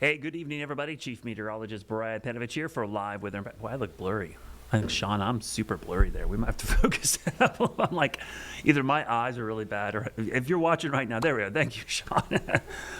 Hey, good evening, everybody. Chief Meteorologist Brad Petovich here for Live Weather Impact. Well, I look blurry. I think, Sean, I'm super blurry there. We might have to focus that up. I'm like, either my eyes are really bad, or if you're watching right now, there we go. Thank you, Sean.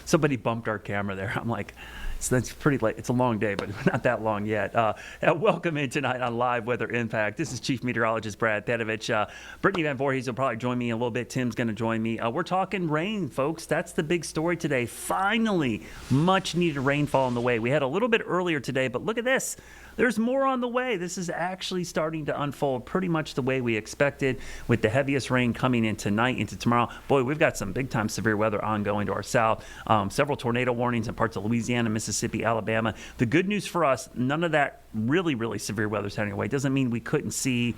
Somebody bumped our camera there. I'm like, so that's pretty late. It's a long day, but not that long yet. Welcome in tonight on Live Weather Impact. This is Chief Meteorologist Brad Petovich. Brittany Van Voorhees will probably join me in a little bit. Tim's going to join me. We're talking rain, folks. That's the big story today. Finally, much needed rainfall on the way. We had a little bit earlier today, but look at this. There's more on the way. This is actually starting to unfold pretty much the way we expected, with the heaviest rain coming in tonight into tomorrow. Boy, we've got some big-time severe weather ongoing to our south. Several tornado warnings in parts of Louisiana, Mississippi, Alabama. The good news for us, none of that really severe weather's heading away. It doesn't mean we couldn't see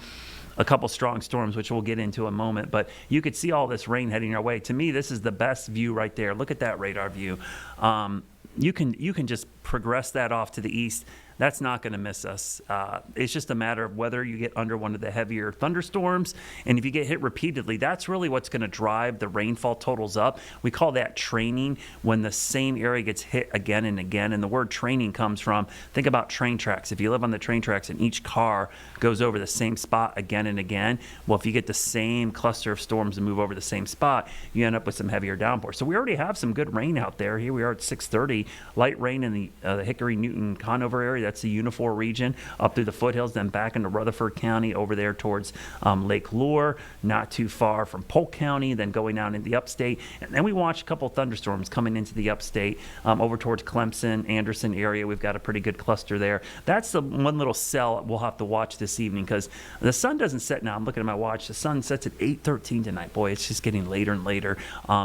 a couple strong storms, which we'll get into in a moment, but you could see all this rain heading our way. To me, this is the best view right there. Look at that radar view. You can just progress that off to the east. That's not going to miss us. It's just a matter of whether you get under one of the heavier thunderstorms, and if you get hit repeatedly, that's really what's going to drive the rainfall totals up. We call that training, when the same area gets hit again and again, and the word training comes from, think about train tracks. If you live on the train tracks and each car goes over the same spot again and again, well, if you get the same cluster of storms and move over the same spot, you end up with some heavier downpours. So we already have some good rain out there. Here we are at 6:30, light rain in the Hickory, Newton, Conover area. That's the Unifor region, up through the foothills, then back into Rutherford County, over there towards Lake Lure, not too far from Polk County, then going down in the upstate. And then we watch a couple of thunderstorms coming into the upstate, over towards Clemson, Anderson area. We've got a pretty good cluster there. That's the one little cell we'll have to watch this evening, because the sun doesn't set now. I'm looking at my watch. The sun sets at 8:13 tonight. Boy, it's just getting later and later.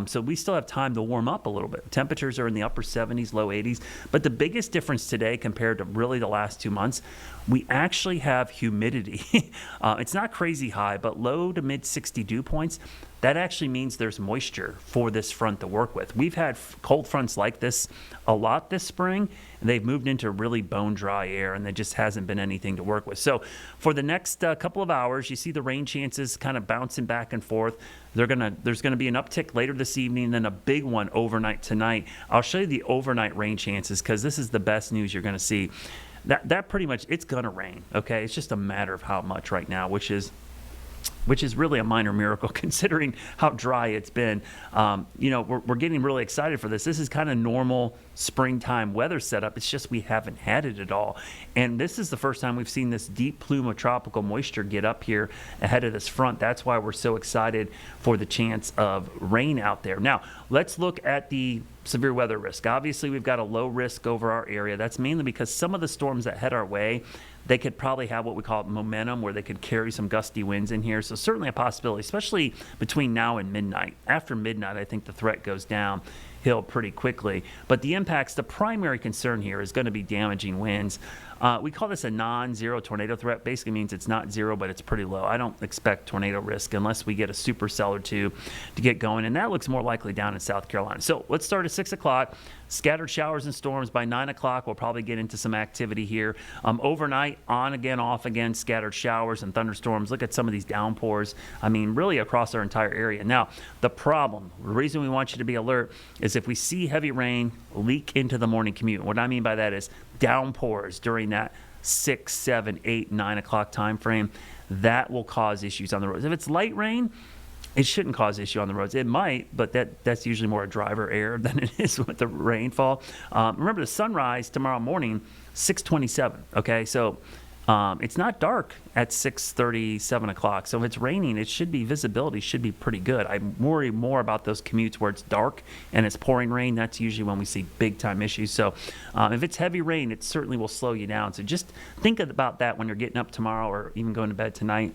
So we still have time to warm up a little bit. Temperatures are in the upper 70s, low 80s. But the biggest difference today compared to really the last 2 months, we actually have humidity. It's not crazy high, but low to mid 60 dew points. That actually means there's moisture for this front to work with. We've had cold fronts like this a lot this spring, and they've moved into really bone dry air, and there just hasn't been anything to work with. So for the next couple of hours, you see the rain chances kind of bouncing back and forth. There's going to be an uptick later this evening, then a big one overnight tonight. I'll show you the overnight rain chances, because this is the best news you're going to see. That pretty much, it's going to rain, okay? It's just a matter of how much right now, which is really a minor miracle considering how dry it's been. We're getting really excited for this. This is kind of normal springtime weather setup. It's just we haven't had it at all. And this is the first time we've seen this deep plume of tropical moisture get up here ahead of this front. That's why we're so excited for the chance of rain out there. Now, let's look at the severe weather risk. Obviously, we've got a low risk over our area. That's mainly because some of the storms that head our way, they could probably have what we call momentum, where they could carry some gusty winds in here. So certainly a possibility, especially between now and midnight. After midnight, I think the threat goes downhill pretty quickly. But the impacts, the primary concern here is going to be damaging winds. We call this a non-zero tornado threat. Basically means it's not zero, but it's pretty low. I don't expect tornado risk unless we get a supercell or two to get going, and that looks more likely down in South Carolina. So let's start at 6 o'clock. Scattered showers and storms. By 9 o'clock, we'll probably get into some activity here. Overnight, on again, off again, scattered showers and thunderstorms. Look at some of these downpours. I mean, really across our entire area. Now, the reason we want you to be alert is if we see heavy rain leak into the morning commute. What I mean by that is downpours during that 6, 7, 8, 9 o'clock time frame. That will cause issues on the roads. If it's light rain, it shouldn't cause issue on the roads. It might, but that's usually more a driver error than it is with the rainfall. Remember, the sunrise tomorrow morning, 6:27. Okay, so it's not dark at 6:30, 7 o'clock. So if it's raining, visibility should be pretty good. I worry more about those commutes where it's dark and it's pouring rain. That's usually when we see big time issues. So if it's heavy rain, it certainly will slow you down. So just think about that when you're getting up tomorrow or even going to bed tonight.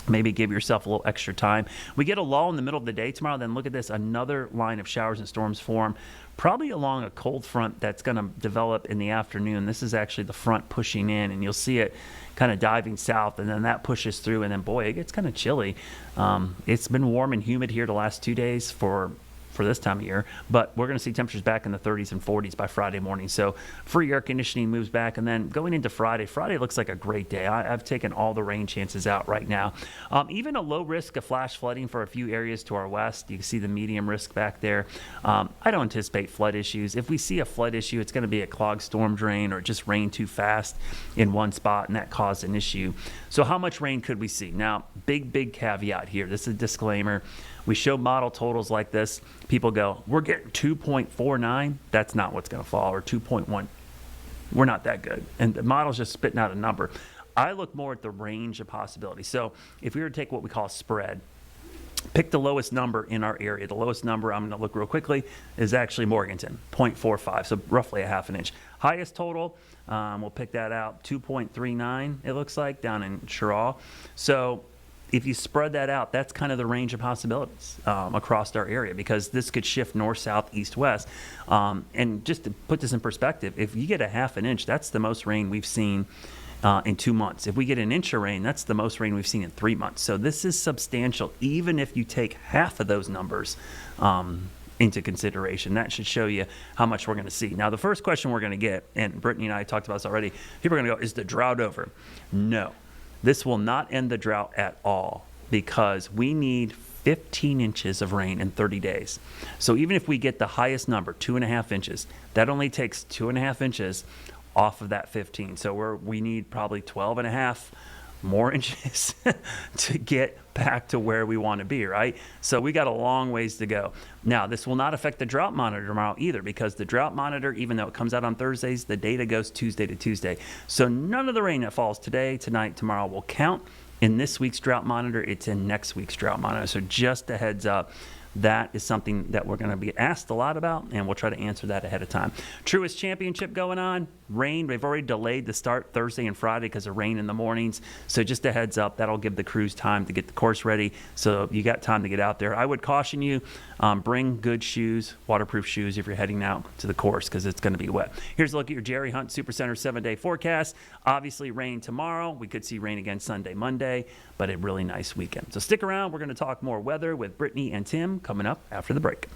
Maybe give yourself a little extra time. We get a lull in the middle of the day tomorrow. Then look at this. Another line of showers and storms form, probably along a cold front that's going to develop in the afternoon. This is actually the front pushing in, and you'll see it kind of diving south, and then that pushes through, and then, boy, it gets kind of chilly. It's been warm and humid here the last 2 days for for this time of year, but we're going to see temperatures back in the 30s and 40s by Friday morning. So free air conditioning moves back, and then going into Friday looks like a great day. I've taken all the rain chances out right now. Even a low risk of flash flooding for a few areas to our west. You can see the medium risk back there. I don't anticipate flood issues. If we see a flood issue, it's going to be a clogged storm drain or just rain too fast in one spot, and that caused an issue. So how much rain could we see? Now, big caveat here. This is a disclaimer. We show model totals like this. People go, we're getting 2.49. That's not what's going to fall, or 2.1. We're not that good. And the model's just spitting out a number. I look more at the range of possibilities. So if we were to take what we call a spread, pick the lowest number in our area. The lowest number, I'm going to look real quickly, is actually Morganton, 0.45, so roughly a half an inch. Highest total, we'll pick that out, 2.39, it looks like, down in Cheraw. So if you spread that out, that's kind of the range of possibilities across our area, because this could shift north, south, east, west. And just to put this in perspective, if you get a half an inch, that's the most rain we've seen in 2 months. If we get an inch of rain, that's the most rain we've seen in 3 months. So this is substantial, even if you take half of those numbers into consideration. That should show you how much we're going to see. Now, the first question we're going to get, and Brittany and I talked about this already, people are going to go, is the drought over? No. This will not end the drought at all, because we need 15 inches of rain in 30 days. So even if we get the highest number, 2.5 inches, that only takes 2.5 inches off of that 15. So we need probably 12.5 more inches to get back to where we want to be, right? So we got a long ways to go. Now, this will not affect the drought monitor tomorrow either, because the drought monitor, even though it comes out on Thursdays, the data goes Tuesday to Tuesday. So none of the rain that falls today, tonight, tomorrow will count in this week's drought monitor. It's in next week's drought monitor. So just a heads up. That is something that we're going to be asked a lot about, and we'll try to answer that ahead of time. Truist Championship going on. Rain. They've already delayed the start Thursday and Friday because of rain in the mornings. So just a heads up, that'll give the crews time to get the course ready. So you got time to get out there. I would caution you, bring good shoes, waterproof shoes if you're heading out to the course, because it's going to be wet. Here's a look at your Jerry Hunt Supercenter 7-day forecast. Obviously rain tomorrow. We could see rain again Sunday, Monday, but a really nice weekend. So stick around. We're going to talk more weather with Brittany and Tim coming up after the break.